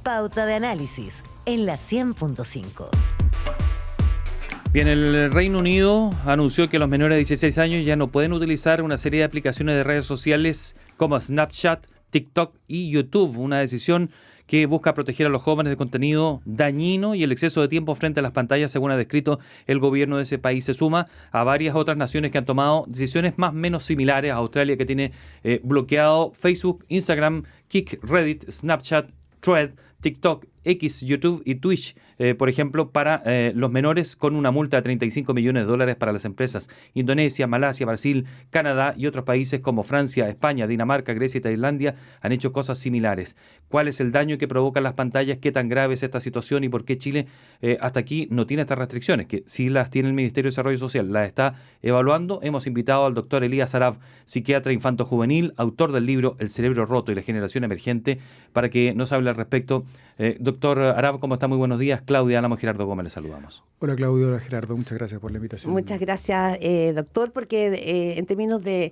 Pauta de Análisis en la 100.5. Bien, el Reino Unido anunció que los menores de 16 años ya no pueden utilizar una serie de aplicaciones de redes sociales como Snapchat, TikTok y YouTube, una decisión que busca proteger a los jóvenes de contenido dañino y el exceso de tiempo frente a las pantallas, según ha descrito el gobierno de ese país. Se suma a varias otras naciones que han tomado decisiones más o menos similares. Australia, que tiene bloqueado Facebook, Instagram, Kik, Reddit, Snapchat, Thread, TikTok, X, YouTube y Twitch, por ejemplo, para los menores, con una multa de $35 millones para las empresas. Indonesia, Malasia, Brasil, Canadá y otros países como Francia, España, Dinamarca, Grecia y Tailandia han hecho cosas similares. ¿Cuál es el daño que provocan las pantallas? ¿Qué tan grave es esta situación? ¿Y por qué Chile hasta aquí no tiene estas restricciones? Que sí las tiene el Ministerio de Desarrollo Social, las está evaluando. Hemos invitado al doctor Elías Arab, psiquiatra infanto-juvenil, autor del libro El cerebro roto y la generación emergente, para que nos hable al respecto. Doctor Arab, ¿cómo está? Muy buenos días. Claudia Álamo, Gerardo Gómez, les saludamos. Hola Claudio, hola Gerardo, muchas gracias por la invitación. Muchas gracias, doctor, porque en términos de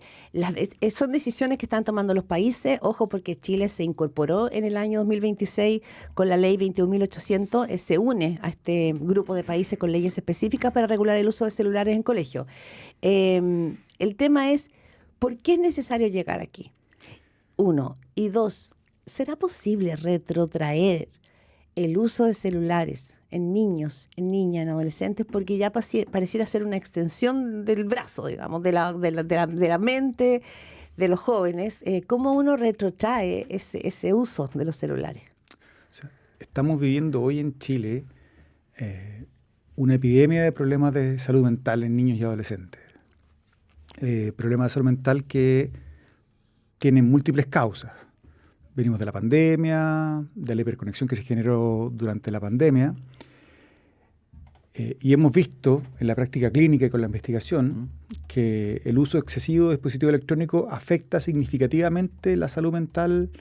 son decisiones que están tomando los países. Ojo, porque Chile se incorporó en el año 2026 con la ley 21.800, se une a este grupo de países con leyes específicas para regular el uso de celulares en colegio. El tema es, ¿por qué es necesario llegar aquí? Uno. Y dos, ¿será posible retrotraer el uso de celulares en niños, en niñas, en adolescentes? Porque ya pareciera ser una extensión del brazo, digamos, de la mente de los jóvenes. ¿Cómo uno retrotrae ese uso de los celulares? O sea, estamos viviendo hoy en Chile una epidemia de problemas de salud mental en niños y adolescentes. Problemas de salud mental que tienen múltiples causas. Venimos de la pandemia, de la hiperconexión que se generó durante la pandemia, y hemos visto en la práctica clínica y con la investigación que el uso excesivo de dispositivos electrónicos afecta significativamente la salud mental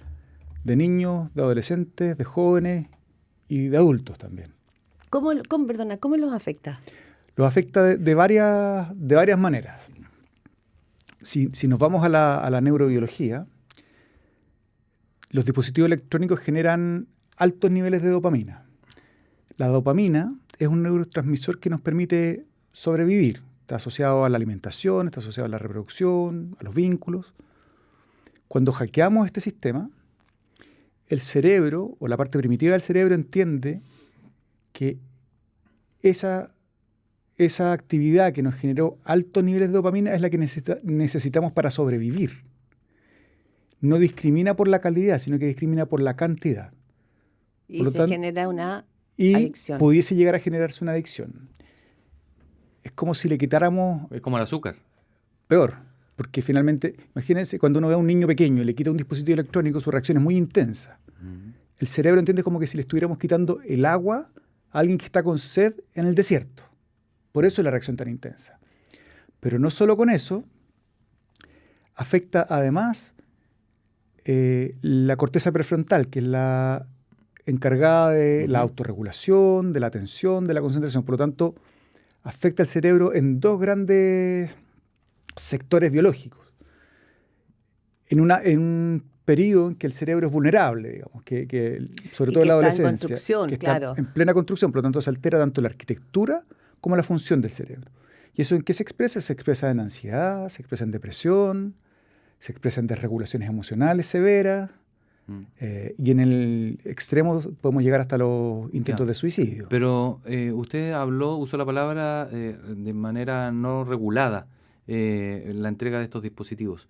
de niños, de adolescentes, de jóvenes y de adultos también. ¿Cómo los afecta? Los afecta de varias maneras. Si nos vamos a la neurobiología, los dispositivos electrónicos generan altos niveles de dopamina. La dopamina es un neurotransmisor que nos permite sobrevivir. Está asociado a la alimentación, está asociado a la reproducción, a los vínculos. Cuando hackeamos este sistema, el cerebro o la parte primitiva del cerebro entiende que esa actividad que nos generó altos niveles de dopamina es la que necesitamos para sobrevivir. No discrimina por la calidad, sino que discrimina por la cantidad. Y se genera una adicción. Y pudiese llegar a generarse una adicción. Es como si le quitáramos... Es como el azúcar. Peor, porque finalmente, imagínense, cuando uno ve a un niño pequeño y le quita un dispositivo electrónico, su reacción es muy intensa. El cerebro entiende como que si le estuviéramos quitando el agua a alguien que está con sed en el desierto. Por eso es la reacción tan intensa. Pero no solo con eso, afecta además la corteza prefrontal, que es la encargada de la autorregulación, de la atención, de la concentración. Por lo tanto, afecta al cerebro en dos grandes sectores biológicos. En un periodo en que el cerebro es vulnerable, digamos, que sobre todo en la adolescencia, que está en plena construcción, por lo tanto se altera tanto la arquitectura como la función del cerebro. ¿Y eso en qué se expresa? Se expresa en ansiedad, se expresa en depresión, se expresa en desregulaciones emocionales severas, y en el extremo podemos llegar hasta los intentos de suicidio. Pero usted usó la palabra de manera no regulada, la entrega de estos dispositivos.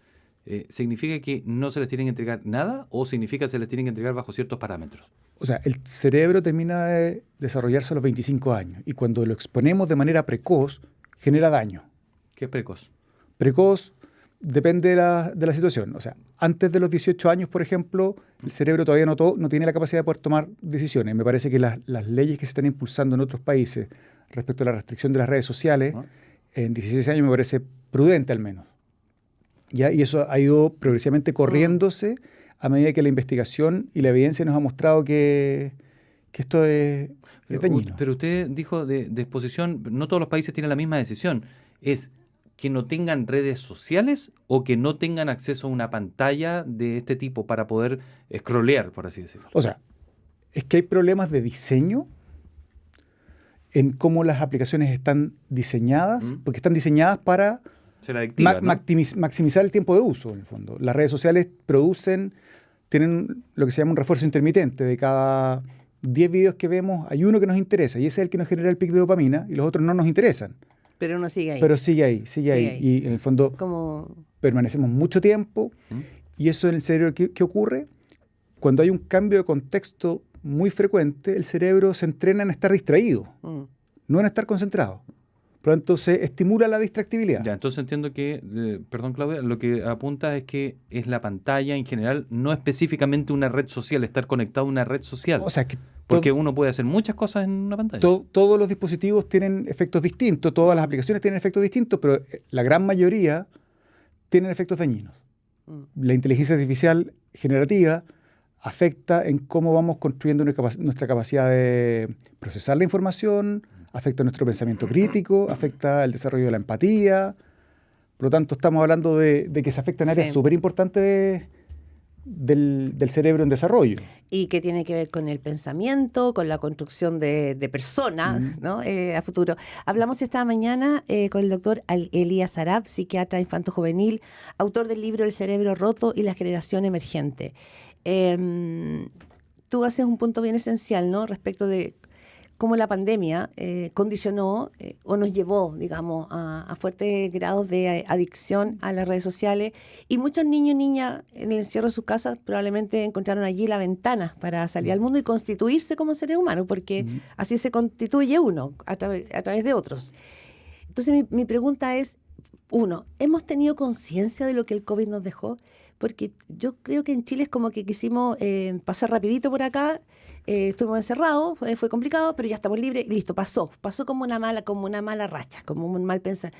¿Significa que no se les tienen que entregar nada o significa que se les tienen que entregar bajo ciertos parámetros? O sea, el cerebro termina de desarrollarse a los 25 años y cuando lo exponemos de manera precoz, genera daño. ¿Qué es precoz? Precoz depende de la situación. O sea, antes de los 18 años, por ejemplo, el cerebro todavía no tiene la capacidad de poder tomar decisiones. Me parece que las leyes que se están impulsando en otros países respecto a la restricción de las redes sociales, en 16 años me parece prudente al menos. ¿Ya? Y eso ha ido progresivamente corriéndose a medida que la investigación y la evidencia nos ha mostrado que esto es dañino. Pero usted dijo de exposición, no todos los países tienen la misma decisión. ¿Es que no tengan redes sociales o que no tengan acceso a una pantalla de este tipo para poder scrollear, por así decirlo? O sea, es que hay problemas de diseño en cómo las aplicaciones están diseñadas, porque están diseñadas para Ser adictiva, ¿no? maximizar el tiempo de uso, en el fondo. Las redes sociales tienen lo que se llama un refuerzo intermitente. De cada 10 videos que vemos, hay uno que nos interesa, y ese es el que nos genera el pic de dopamina, y los otros no nos interesan. Pero uno sigue ahí. Pero sigue ahí. Y en el fondo permanecemos mucho tiempo, y eso en el cerebro, ¿qué ocurre? Cuando hay un cambio de contexto muy frecuente, el cerebro se entrena en estar distraído, no en estar concentrado. Por lo tanto, se estimula la distractibilidad. Ya, entonces entiendo que, perdón Claudia, lo que apunta es que es la pantalla en general, no específicamente una red social, estar conectado a una red social. O sea, que porque uno puede hacer muchas cosas en una pantalla. Todos los dispositivos tienen efectos distintos, todas las aplicaciones tienen efectos distintos, pero la gran mayoría tienen efectos dañinos. La inteligencia artificial generativa afecta en cómo vamos construyendo nuestra capacidad de procesar la información, afecta nuestro pensamiento crítico, afecta el desarrollo de la empatía. Por lo tanto, estamos hablando de que se afectan áreas súper importantes del cerebro en desarrollo. Y que tiene que ver con el pensamiento, con la construcción de personas, ¿no? A futuro. Hablamos esta mañana con el doctor Elías Arab, psiquiatra infanto-juvenil, autor del libro El cerebro roto y la generación emergente. Tú haces un punto bien esencial, ¿no? Respecto de cómo la pandemia condicionó o nos llevó, digamos, a fuertes grados de adicción a las redes sociales. Y muchos niños y niñas en el encierro de sus casas probablemente encontraron allí la ventana para salir al mundo y constituirse como seres humanos, porque así se constituye uno a través de otros. Entonces mi pregunta es, uno, ¿hemos tenido conciencia de lo que el COVID nos dejó? Porque yo creo que en Chile es como que quisimos pasar rapidito por acá, estuvimos encerrados, fue complicado, pero ya estamos libres y listo, pasó como una mala racha, como un mal pensar.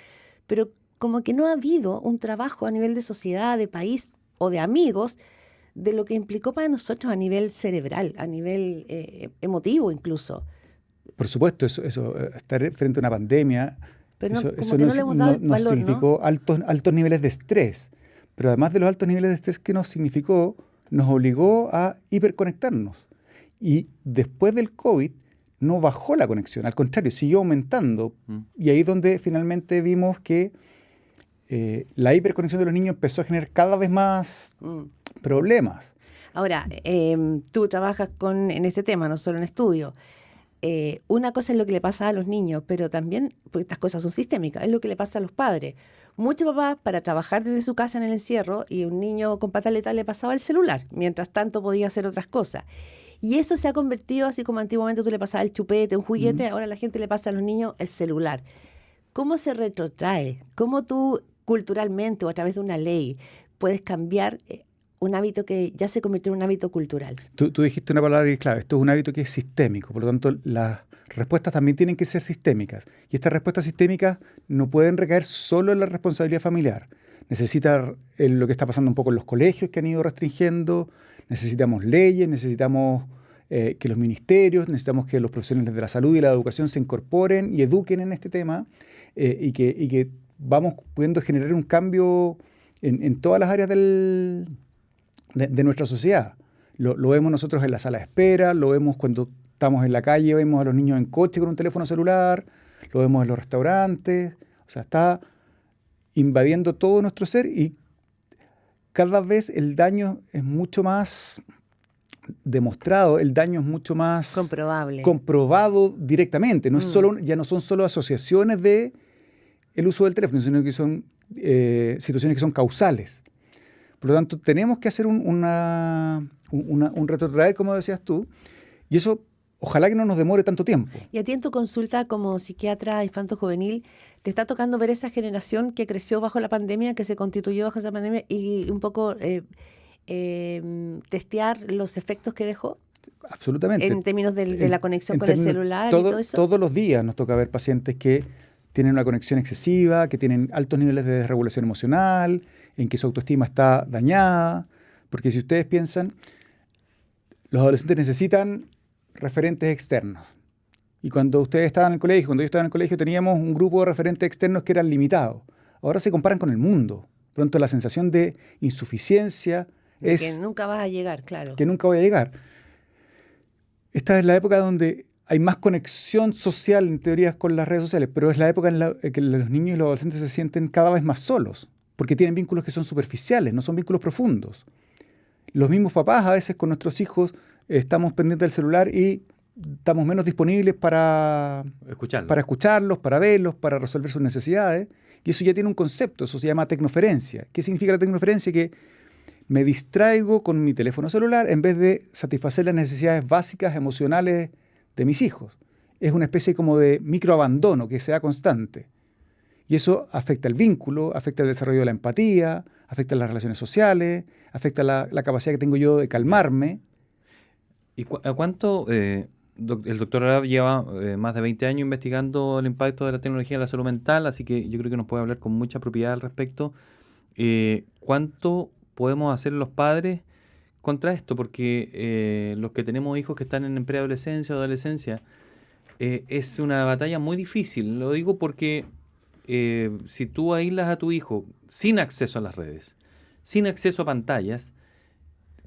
Pero como que no ha habido un trabajo a nivel de sociedad, de país o de amigos de lo que implicó para nosotros a nivel cerebral, a nivel emotivo incluso. Por supuesto, eso estar frente a una pandemia, pero eso no le hemos dado el nos valor, significó, ¿no? altos niveles de estrés. Pero además de los altos niveles de estrés que nos significó, nos obligó a hiperconectarnos. Y después del COVID no bajó la conexión, al contrario, siguió aumentando. Y ahí es donde finalmente vimos que la hiperconexión de los niños empezó a generar cada vez más problemas. Ahora, tú trabajas en este tema, no solo en estudio. Una cosa es lo que le pasa a los niños, pero también, porque estas cosas son sistémicas, es lo que le pasa a los padres. Muchos papás, para trabajar desde su casa en el encierro, y un niño con pataleta le pasaba el celular, mientras tanto podía hacer otras cosas. Y eso se ha convertido, así como antiguamente tú le pasabas el chupete, un juguete, ahora la gente le pasa a los niños el celular. ¿Cómo se retrotrae? ¿Cómo tú, culturalmente o a través de una ley, puedes cambiar un hábito que ya se convirtió en un hábito cultural? Tú dijiste una palabra que es clave. Esto es un hábito que es sistémico. Por lo tanto, las respuestas también tienen que ser sistémicas. Y estas respuestas sistémicas no pueden recaer solo en la responsabilidad familiar. Necesita lo que está pasando un poco en los colegios que han ido restringiendo. Necesitamos leyes, necesitamos que los ministerios, necesitamos que los profesionales de la salud y la educación se incorporen y eduquen en este tema y que vamos pudiendo generar un cambio en todas las áreas de nuestra sociedad. Lo vemos nosotros en la sala de espera, lo vemos cuando estamos en la calle, vemos a los niños en coche con un teléfono celular, lo vemos en los restaurantes. O sea, está invadiendo todo nuestro ser y cada vez el daño es mucho más demostrado, el daño es mucho más comprobado directamente. No es ya no son solo asociaciones de el uso del teléfono, sino que son situaciones que son causales. Por lo tanto, tenemos que hacer un retrotraer, como decías tú, y eso ojalá que no nos demore tanto tiempo. Y a ti en tu consulta como psiquiatra infanto-juvenil, ¿te está tocando ver esa generación que creció bajo la pandemia, que se constituyó bajo esa pandemia y un poco testear los efectos que dejó? Absolutamente. En términos de la conexión con el celular y todo eso. Todos los días nos toca ver pacientes que tienen una conexión excesiva, que tienen altos niveles de desregulación emocional, en que su autoestima está dañada. Porque si ustedes piensan, los adolescentes necesitan referentes externos. Y cuando ustedes estaban en el colegio, cuando yo estaba en el colegio, teníamos un grupo de referentes externos que eran limitados. Ahora se comparan con el mundo. Pronto la sensación de insuficiencia es... Que nunca vas a llegar, claro. Que nunca voy a llegar. esta es la época donde hay más conexión social, en teoría, con las redes sociales, pero es la época en la que los niños y los adolescentes se sienten cada vez más solos, porque tienen vínculos que son superficiales, no son vínculos profundos. Los mismos papás a veces con nuestros hijos estamos pendientes del celular y estamos menos disponibles para escucharlos, para verlos, para resolver sus necesidades. Y eso ya tiene un concepto, eso se llama tecnoferencia. ¿Qué significa la tecnoferencia? Que me distraigo con mi teléfono celular en vez de satisfacer las necesidades básicas emocionales de mis hijos. Es una especie como de microabandono que sea constante. Y eso afecta el vínculo, afecta el desarrollo de la empatía, afecta las relaciones sociales, afecta la capacidad que tengo yo de calmarme. ¿Y a cuánto el doctor Arap lleva más de 20 años investigando el impacto de la tecnología en la salud mental? Así que yo creo que nos puede hablar con mucha propiedad al respecto. ¿Cuánto podemos hacer los padres contra esto? Porque los que tenemos hijos que están en preadolescencia o adolescencia, es una batalla muy difícil. Lo digo porque si tú aíslas a tu hijo sin acceso a las redes, sin acceso a pantallas,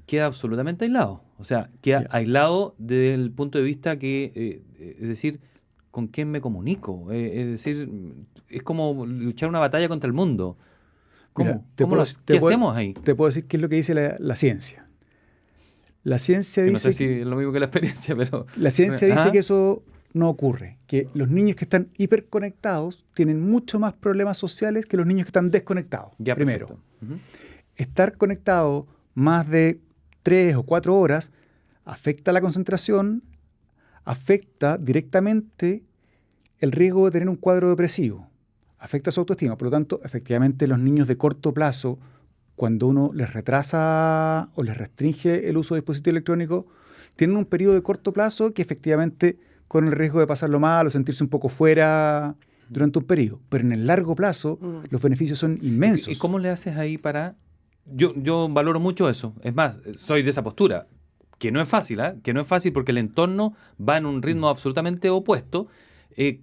queda absolutamente aislado. O sea, queda aislado desde el punto de vista que, es decir, ¿con quién me comunico? Es decir, es como luchar una batalla contra el mundo. ¿Cómo? ¿Qué hacemos ahí? Te puedo decir qué es lo que dice la ciencia. La ciencia dice... No sé si es lo mismo que la experiencia, pero... La ciencia dice que eso no ocurre, que los niños que están hiperconectados tienen mucho más problemas sociales que los niños que están desconectados. Ya, primero, uh-huh. Estar conectado más de 3 o 4 horas afecta la concentración, afecta directamente el riesgo de tener un cuadro depresivo, afecta su autoestima. Por lo tanto, efectivamente, los niños de corto plazo, cuando uno les retrasa o les restringe el uso de dispositivos electrónicos, tienen un periodo de corto plazo que efectivamente con el riesgo de pasarlo mal o sentirse un poco fuera durante un periodo. Pero en el largo plazo los beneficios son inmensos. ¿Y cómo le haces ahí para...? Yo valoro mucho eso. Es más, soy de esa postura. Que no es fácil, ¿eh? Que no es fácil porque el entorno va en un ritmo absolutamente opuesto.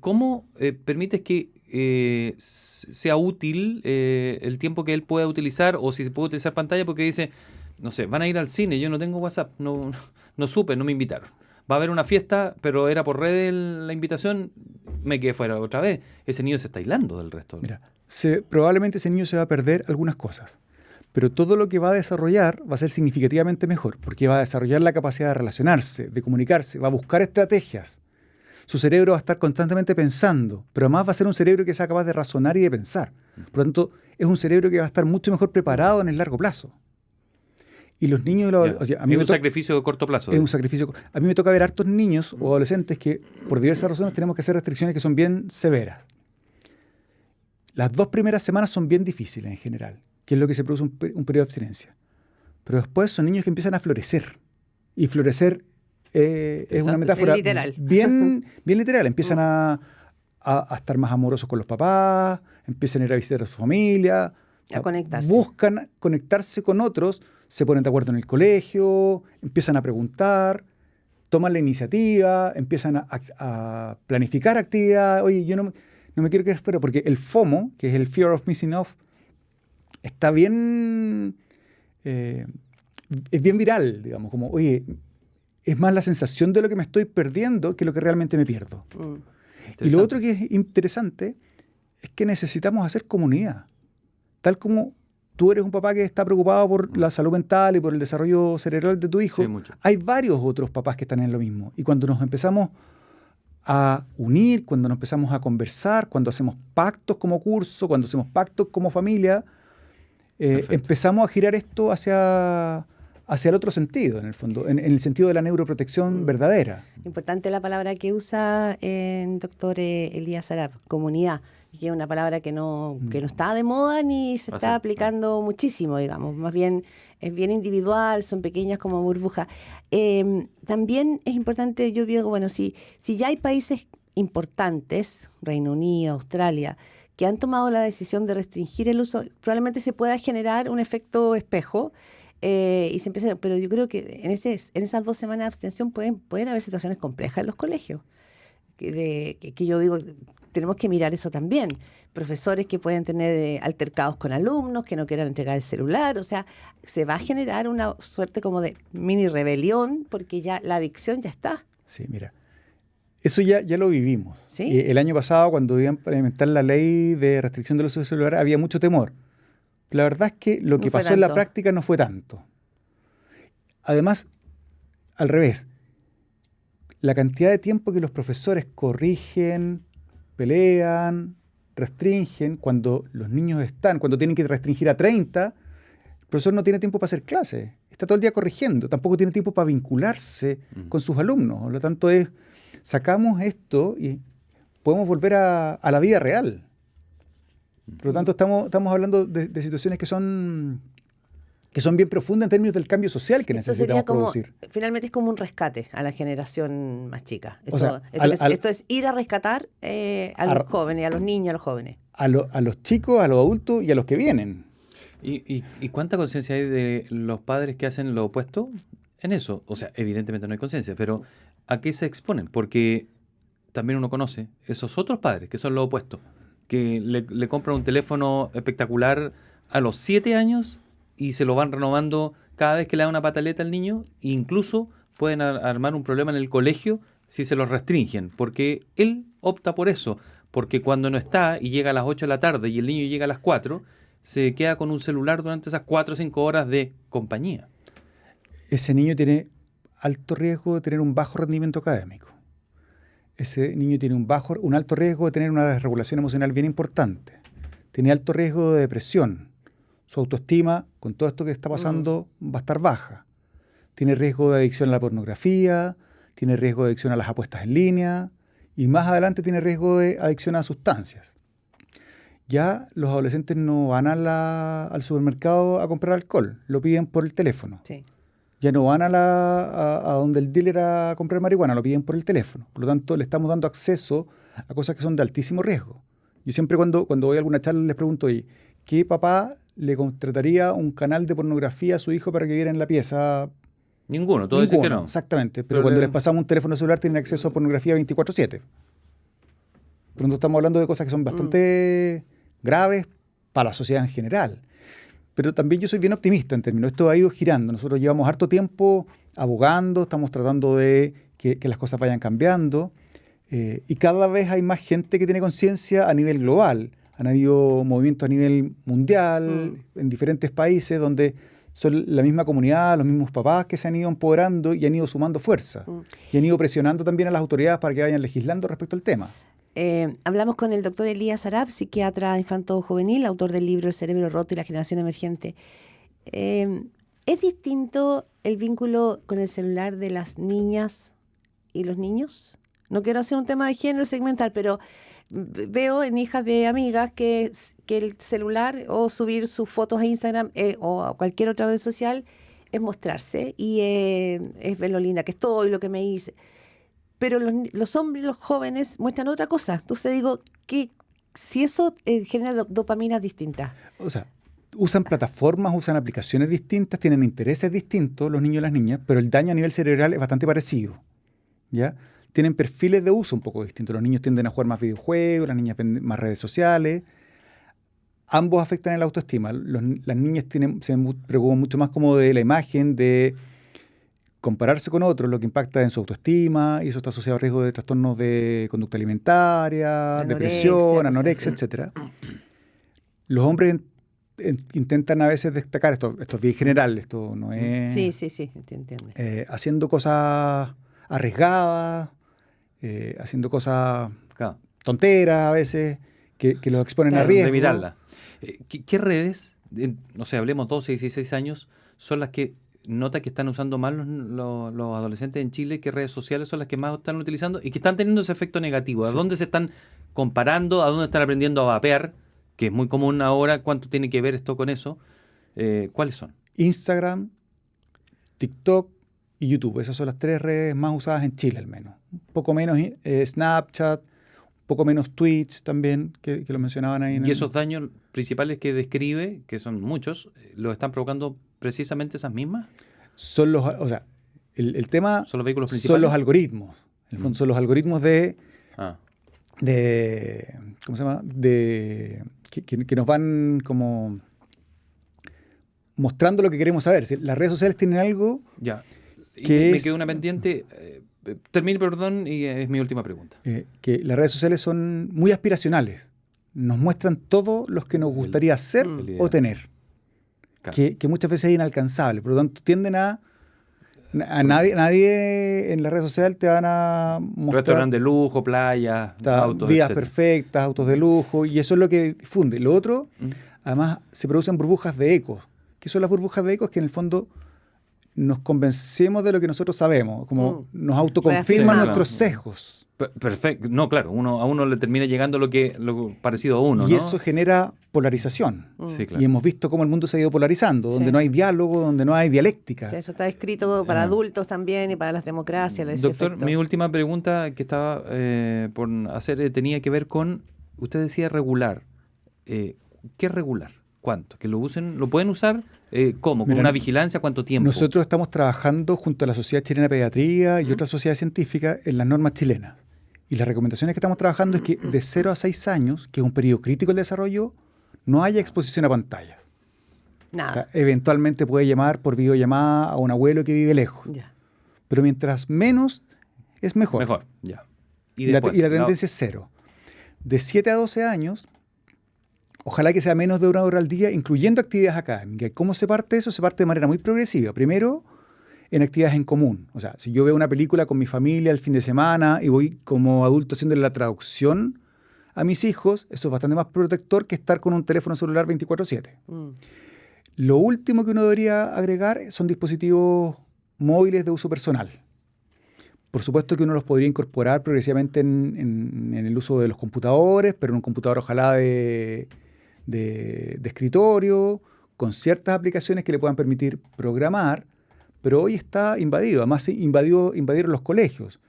¿Cómo permites que sea útil el tiempo que él pueda utilizar, o si se puede utilizar pantalla? Porque dice, no sé, van a ir al cine, yo no tengo WhatsApp, no supe, no me invitaron. Va a haber una fiesta, pero era por redes la invitación, me quedé fuera otra vez. Ese niño se está aislando del resto. Mira, probablemente ese niño se va a perder algunas cosas, pero todo lo que va a desarrollar va a ser significativamente mejor, porque va a desarrollar la capacidad de relacionarse, de comunicarse, va a buscar estrategias. Su cerebro va a estar constantemente pensando, pero además va a ser un cerebro que sea capaz de razonar y de pensar. Por lo tanto, es un cerebro que va a estar mucho mejor preparado en el largo plazo. Y los niños... Es un sacrificio de corto plazo. Es un sacrificio. A mí me toca ver hartos niños o adolescentes que, por diversas razones, tenemos que hacer restricciones que son bien severas. Las 2 primeras semanas son bien difíciles en general, que es lo que se produce un periodo de abstinencia. Pero después son niños que empiezan a florecer. Y florecer es una metáfora literal. Bien literal. Empiezan a estar más amorosos con los papás, empiezan a ir a visitar a su familia, a conectarse. Buscan conectarse con otros, se ponen de acuerdo en el colegio, empiezan a preguntar, toman la iniciativa, empiezan a planificar actividades. Oye, yo no me quiero quedar fuera, porque el FOMO, que es el Fear of Missing Off, está bien... es bien viral, digamos, como, oye, es más la sensación de lo que me estoy perdiendo que lo que realmente me pierdo. Y lo otro que es interesante es que necesitamos hacer comunidad. Tal como tú eres un papá que está preocupado por la salud mental y por el desarrollo cerebral de tu hijo, sí, hay varios otros papás que están en lo mismo. Y cuando nos empezamos a unir, cuando nos empezamos a conversar, cuando hacemos pactos como curso, cuando hacemos pactos como familia, empezamos a girar esto hacia el otro sentido, en el fondo, en el sentido de la neuroprotección verdadera. Importante la palabra que usa el doctor Elías Arap, comunidad, que es una palabra que no está de moda ni se está aplicando muchísimo, digamos. Más bien es bien individual, son pequeñas como burbujas. También es importante, yo digo, bueno, si ya hay países importantes, Reino Unido, Australia, que han tomado la decisión de restringir el uso, probablemente se pueda generar un efecto espejo. Y se empieza, pero yo creo que en esas 2 semanas de abstención pueden haber situaciones complejas en los colegios. Que yo digo, tenemos que mirar eso también. Profesores que pueden tener altercados con alumnos, que no quieran entregar el celular. O sea, se va a generar una suerte como de mini rebelión porque ya la adicción ya está. Sí, mira. Eso ya lo vivimos. ¿Sí? El año pasado, cuando iban a implementar la ley de restricción del uso del celular, había mucho temor. La verdad es que lo No que fue pasó en la tanto. práctica no fue tanto. Además, al revés, la cantidad de tiempo que los profesores corrigen, pelean, restringen, cuando los niños cuando tienen que restringir a 30, el profesor no tiene tiempo para hacer clases, está todo el día corrigiendo, tampoco tiene tiempo para vincularse con sus alumnos. Por lo tanto, sacamos esto y podemos volver a la vida real. Por lo tanto, estamos hablando de situaciones que son bien profundas en términos del cambio social que Esto necesitamos sería como, producir. finalmente es como un rescate a la generación más chica. Esto, O sea, esto es ir a rescatar a los jóvenes, a los niños, a los jóvenes. A los chicos, a los adultos y a los que vienen. ¿Y cuánta conciencia hay de los padres que hacen lo opuesto en eso? O sea, evidentemente no hay conciencia, pero ¿a qué se exponen? Porque también uno conoce esos otros padres que son lo opuesto, que le compran un teléfono espectacular a los 7 años y se lo van renovando cada vez que le da una pataleta al niño, e incluso pueden armar un problema en el colegio si se los restringen, porque él opta por eso, porque cuando no está y llega a las 8 de la tarde y el niño llega a las 4, se queda con un celular durante esas 4 o 5 horas de compañía. Ese niño tiene alto riesgo de tener un bajo rendimiento académico. Ese niño tiene un alto riesgo de tener una desregulación emocional bien importante. Tiene alto riesgo de depresión. Su autoestima, con todo esto que está pasando, va a estar baja. Tiene riesgo de adicción a la pornografía, tiene riesgo de adicción a las apuestas en línea y más adelante tiene riesgo de adicción a sustancias. Ya los adolescentes no van al supermercado a comprar alcohol, lo piden por el teléfono. Sí. Ya no van a donde el dealer a comprar marihuana, lo piden por el teléfono. Por lo tanto, le estamos dando acceso a cosas que son de altísimo riesgo. Yo siempre cuando voy a alguna charla les pregunto, oye, ¿qué papá le contrataría un canal de pornografía a su hijo para que viera en la pieza? Ninguno, todos dicen que Ninguno, no. exactamente. Pero cuando les pasamos un teléfono celular tienen acceso a pornografía 24/7. Por lo tanto, estamos hablando de cosas que son bastante graves para la sociedad en general. Pero también yo soy bien optimista en términos. Esto ha ido girando. Nosotros llevamos harto tiempo abogando, estamos tratando de que las cosas vayan cambiando. Y cada vez hay más gente que tiene conciencia a nivel global. Han habido movimientos a nivel mundial, en diferentes países, donde son la misma comunidad, los mismos papás que se han ido empoderando y han ido sumando fuerza. Y han ido presionando también a las autoridades para que vayan legislando respecto al tema. Hablamos con el doctor Elías Arap, psiquiatra infanto-juvenil, autor del libro El cerebro roto y la generación emergente. ¿Es distinto el vínculo con el celular de las niñas y los niños? No quiero hacer un tema de género segmental, pero veo en hijas de amigas que el celular o subir sus fotos a Instagram o a cualquier otra red social es mostrarse y es ver lo linda que estoy, lo que me hice. Pero los hombres, los jóvenes, muestran otra cosa. Entonces digo, que si eso genera dopaminas distintas. O sea, usan plataformas, usan aplicaciones distintas, tienen intereses distintos los niños y las niñas, pero el daño a nivel cerebral es bastante parecido, ¿ya? Tienen perfiles de uso un poco distintos. Los niños tienden a jugar más videojuegos, las niñas ven más redes sociales. Ambos afectan el autoestima. Las niñas se preocupan mucho más como de la imagen, de compararse con otros, lo que impacta en su autoestima, y eso está asociado a riesgo de trastornos de conducta alimentaria, depresión, anorexia, etc. Los hombres intentan a veces destacar, esto es bien general, esto no es... Sí, entiende. Haciendo cosas arriesgadas, haciendo cosas tonteras a veces, que los exponen a riesgo. De mirarla. ¿Qué redes, no sé, hablemos 12, 16 años, son las que nota que están usando más los adolescentes en Chile? ¿Qué redes sociales son las que más están utilizando y que están teniendo ese efecto negativo? ¿A dónde se están comparando? ¿A dónde están aprendiendo a vapear? Que es muy común ahora. ¿Cuánto tiene que ver esto con eso? ¿Cuáles son? Instagram, TikTok y YouTube. Esas son las 3 redes más usadas en Chile al menos. Un poco menos Snapchat, un poco menos Twitch también, que lo mencionaban ahí. Y esos daños principales que describe, que son muchos, ¿los están provocando precisamente esas mismas? Son el tema son los vehículos principales. Son los algoritmos. En el fondo son los algoritmos de ¿cómo se llama? Que nos van como mostrando lo que queremos saber. Las redes sociales tienen algo ya. Y que me quedó una pendiente. Termine, perdón, y es mi última pregunta. Que las redes sociales son muy aspiracionales. Nos muestran todo lo que nos gustaría ser o tener. Claro. Que muchas veces es inalcanzable. Por lo tanto, tienden a nadie en la red social te van a mostrar Restaurante de lujo, playa, autos, vidas etcétera. perfectas, autos de lujo, y eso es lo que difunde. Lo otro, además, se producen burbujas de ecos. ¿Qué son las burbujas de ecos? Que en el fondo nos convencemos de lo que nosotros sabemos, como nos autoconfirman Sí, nuestros claro. sesgos. Perfecto. No, claro, a uno le termina llegando lo parecido a uno, Y ¿no? eso genera polarización. Sí, claro. Y hemos visto cómo el mundo se ha ido polarizando, donde Sí. no hay diálogo, donde no hay dialéctica. Eso está escrito para adultos también y para las democracias. ese Doctor, efecto. mi última pregunta que estaba por hacer tenía que ver con, usted decía regular. ¿Qué es regular? ¿Cuánto? ¿Que lo pueden usar? ¿Cómo? ¿Con Mira, una vigilancia? ¿Cuánto tiempo? Nosotros estamos trabajando junto a la Sociedad Chilena de Pediatría y otras sociedades científicas en las normas chilenas. Y las recomendaciones que estamos trabajando es que de 0 a 6 años, que es un periodo crítico del desarrollo, no haya exposición a pantallas. O Nada. sea, eventualmente puede llamar por videollamada a un abuelo que vive lejos. Ya. Pero mientras menos, es mejor. Mejor, ya. Y la tendencia es 0. De 7 a 12 años, ojalá que sea menos de 1 hora al día, incluyendo actividades académicas. ¿Cómo se parte eso? Se parte de manera muy progresiva. Primero, en actividades en común. O sea, si yo veo una película con mi familia el fin de semana y voy como adulto haciéndole la traducción a mis hijos, eso es bastante más protector que estar con un teléfono celular 24/7. Lo último que uno debería agregar son dispositivos móviles de uso personal. Por supuesto que uno los podría incorporar progresivamente en el uso de los computadores, pero en un computador ojalá de escritorio, con ciertas aplicaciones que le puedan permitir programar, pero hoy está invadido. Además, invadieron los colegios.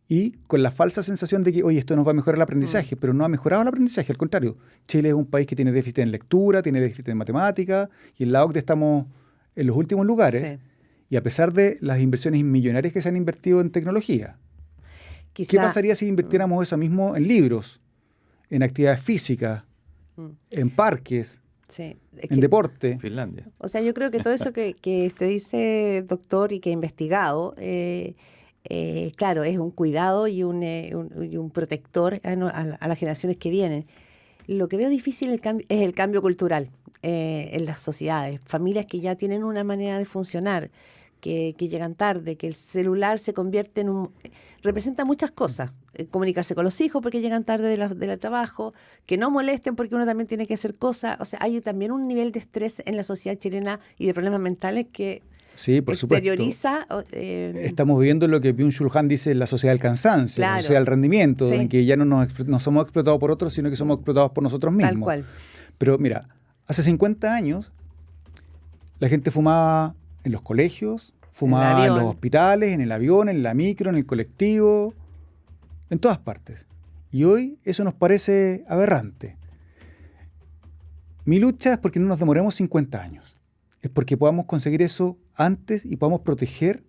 Y con la falsa sensación de que, oye, esto nos va a mejorar el aprendizaje, pero no ha mejorado el aprendizaje, al contrario. Chile es un país que tiene déficit en lectura, tiene déficit en matemática, y en la OCDE estamos en los últimos lugares. Sí. Y a pesar de las inversiones millonarias que se han invertido en tecnología, ¿qué pasaría si invirtiéramos eso mismo en libros, en actividades físicas, en parques, Sí. en deporte? Finlandia. O sea, yo creo que todo eso que usted dice, doctor, y que ha investigado, claro, es un cuidado y un protector a las generaciones que vienen. Lo que veo difícil es el cambio cultural en las sociedades. Familias que ya tienen una manera de funcionar, que llegan tarde, que el celular se convierte representa muchas cosas. Comunicarse con los hijos porque llegan tarde del trabajo, que no molesten porque uno también tiene que hacer cosas. O sea, hay también un nivel de estrés en la sociedad chilena y de problemas mentales que Sí, por supuesto. exterioriza. Estamos viviendo lo que Byung-Chul Han dice, la sociedad del cansancio, Claro. la sociedad del rendimiento, Sí. en que ya no somos explotados por otros, sino que somos explotados por nosotros mismos. Tal cual. Pero mira, hace 50 años la gente fumaba en los colegios, fumaba en los avión. hospitales, en el avión, en la micro, en el colectivo, en todas partes. Y hoy eso nos parece aberrante. Mi lucha es porque no nos demoremos 50 años. Es porque podamos conseguir eso antes y podamos proteger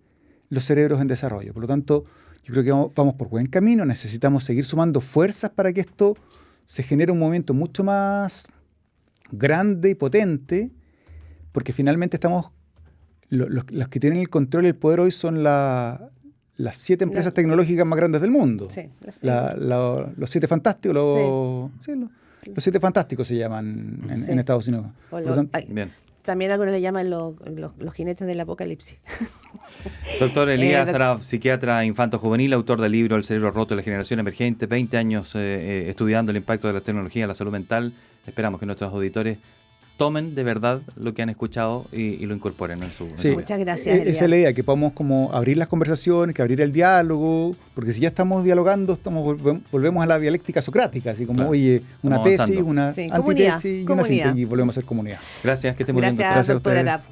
los cerebros en desarrollo. Por lo tanto, yo creo que vamos por buen camino. Necesitamos seguir sumando fuerzas para que esto se genere un movimiento mucho más grande y potente, porque finalmente estamos... Los que tienen el control y el poder hoy son las 7 empresas tecnológicas más grandes del mundo. Sí, Los 7 fantásticos, los 7 fantásticos se llaman Sí. en Estados Unidos. O Por lo tanto, Bien. también algunos le llaman los jinetes del apocalipsis. Doctor Elías doc- Araf, psiquiatra infanto-juvenil, autor del libro El cerebro roto de la generación emergente, 20 años estudiando el impacto de la tecnología en la salud mental. Esperamos que nuestros auditores tomen de verdad lo que han escuchado y lo incorporen en su sí, vida. Muchas gracias, esa es Elías. la idea, que podamos como abrir las conversaciones, que abrir el diálogo, porque si ya estamos dialogando, volvemos a la dialéctica socrática, así como, Claro. oye, una Vamos tesis, avanzando. una Sí, antitesis y una comunidad. síntesis, y volvemos a ser comunidad. Gracias, que estén muy bien. Gracias, Gracias a doctor ustedes. Arap.